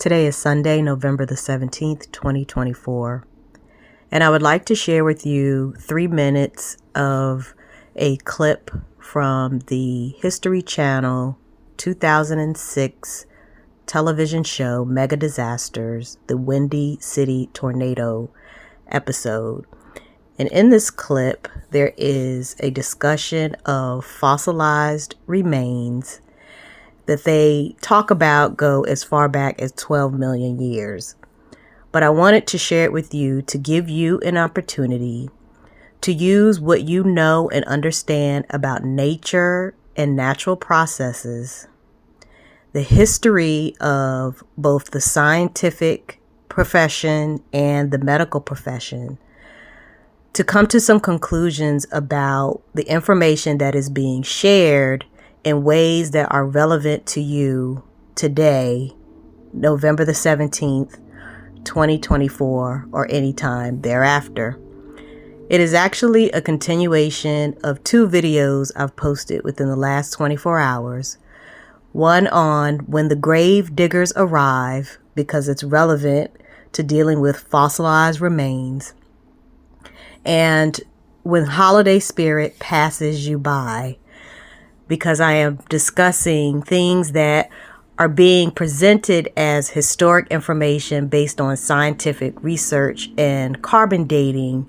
Today is Sunday, November the 17th, 2024, and I would like to share with you 3 minutes of a clip from the History Channel 2006 television show Mega Disasters, the Windy City Tornado episode. And in this clip, there is a discussion of fossilized remains that they talk about go as far back as 12 million years. But I wanted to share it with you to give you an opportunity to use what you know and understand about nature and natural processes, the history of both the scientific profession and the medical profession, to come to some conclusions about the information that is being shared in ways that are relevant to you today, November the 17th, 2024, or anytime thereafter. It is actually a continuation of 2 videos I've posted within the last 24 hours. One on when the grave diggers arrive, because it's relevant to dealing with fossilized remains, and when holiday spirit passes you by, because I am discussing things that are being presented as historic information based on scientific research and carbon dating,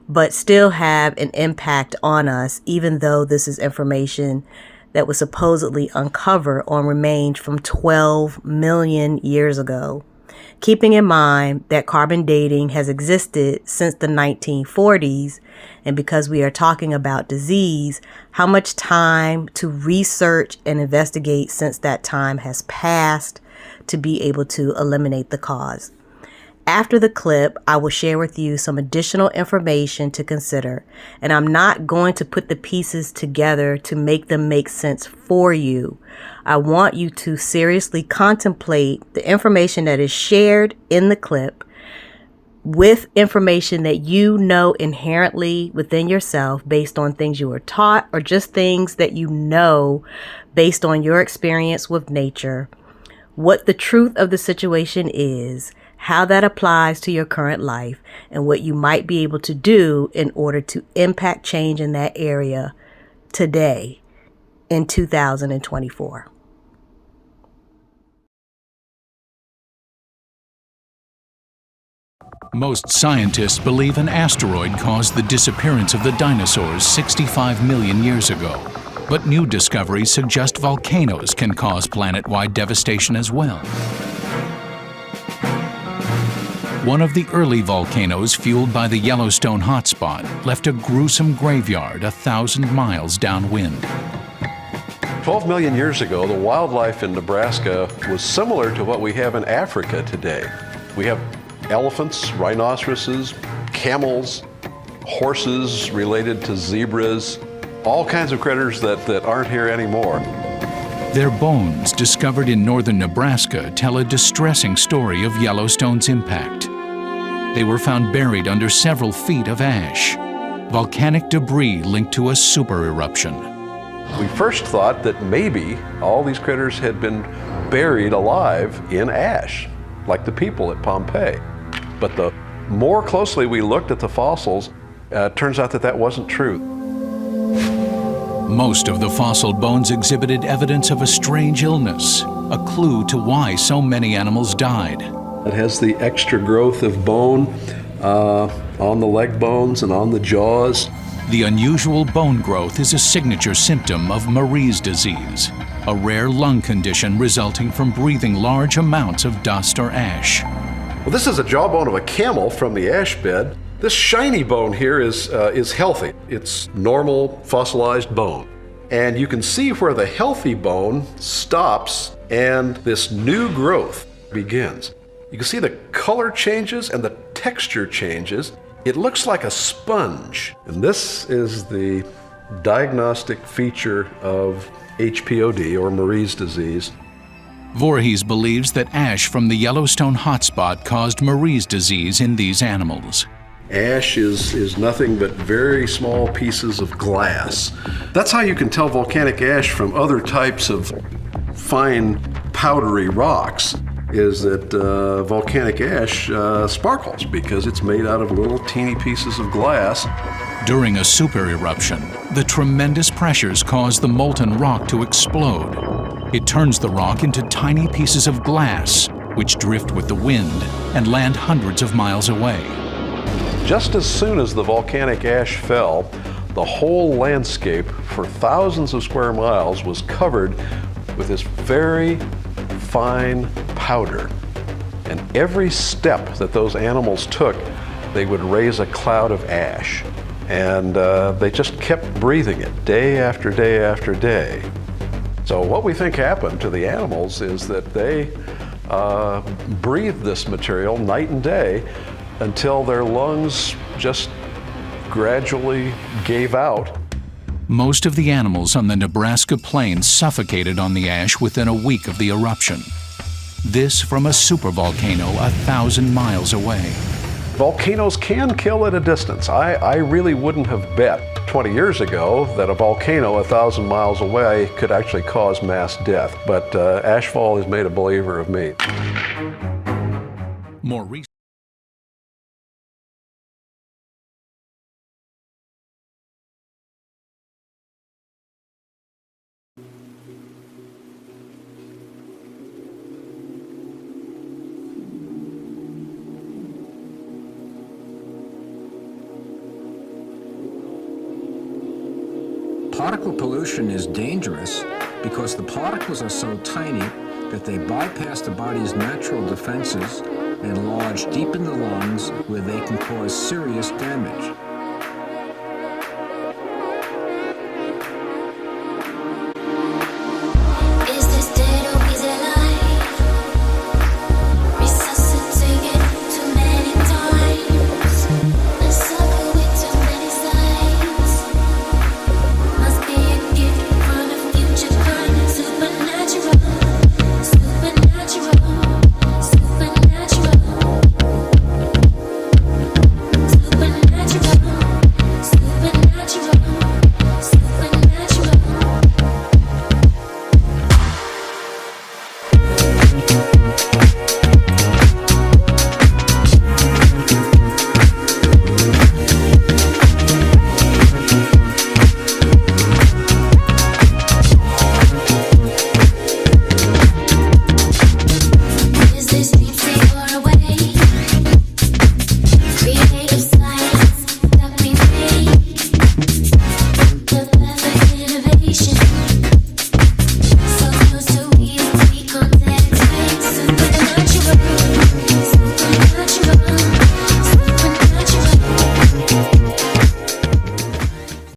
but still have an impact on us, even though this is information that was supposedly uncovered on remains from 12 million years ago. Keeping in mind that carbon dating has existed since the 1940s, and because we are talking about disease, how much time to research and investigate since that time has passed to be able to eliminate the cause. After the clip, I will share with you some additional information to consider, and I'm not going to put the pieces together to make them make sense for you. I want you to seriously contemplate the information that is shared in the clip with information that you know inherently within yourself based on things you were taught or just things that you know based on your experience with nature, what the truth of the situation is, how that applies to your current life, and what you might be able to do in order to impact change in that area today in 2024. Most scientists believe an asteroid caused the disappearance of the dinosaurs 65 million years ago. But new discoveries suggest volcanoes can cause planet-wide devastation as well. One of the early volcanoes fueled by the Yellowstone hotspot left a gruesome graveyard 1,000 miles downwind. 12 million years ago, the wildlife in Nebraska was similar to what we have in Africa today. We have elephants, rhinoceroses, camels, horses related to zebras, all kinds of critters that aren't here anymore. Their bones, discovered in northern Nebraska, tell a distressing story of Yellowstone's impact. They were found buried under several feet of ash, volcanic debris linked to a super eruption. We first thought that maybe all these critters had been buried alive in ash, like the people at Pompeii. But the more closely we looked at the fossils, it turns out that wasn't true. Most of the fossil bones exhibited evidence of a strange illness, a clue to why so many animals died. It has the extra growth of bone on the leg bones and on the jaws. The unusual bone growth is a signature symptom of Marie's disease, a rare lung condition resulting from breathing large amounts of dust or ash. Well, this is a jawbone of a camel from the ash bed. This shiny bone here is healthy. It's normal fossilized bone. And you can see where the healthy bone stops and this new growth begins. You can see the color changes and the texture changes. It looks like a sponge. And this is the diagnostic feature of HPOD, or Marie's disease. Voorhees believes that ash from the Yellowstone hotspot caused Marie's disease in these animals. Ash is nothing but very small pieces of glass. That's how you can tell volcanic ash from other types of fine powdery rocks. is that volcanic ash sparkles because it's made out of little teeny pieces of glass. During a super eruption, the tremendous pressures cause the molten rock to explode. It turns the rock into tiny pieces of glass, which drift with the wind and land hundreds of miles away. Just as soon as the volcanic ash fell, the whole landscape for thousands of square miles was covered with this very fine powder. And every step that those animals took, they would raise a cloud of ash. And they just kept breathing it day after day after day. So what we think happened to the animals is that they breathed this material night and day until their lungs just gradually gave out. Most of the animals on the Nebraska plains suffocated on the ash within a week of the eruption. This from a supervolcano 1,000 miles away. Volcanoes can kill at a distance. I really wouldn't have bet 20 years ago that a volcano 1,000 miles away could actually cause mass death, but ashfall has made a believer of me. More recently, Particle pollution is dangerous because the particles are so tiny that they bypass the body's natural defenses and lodge deep in the lungs where they can cause serious damage.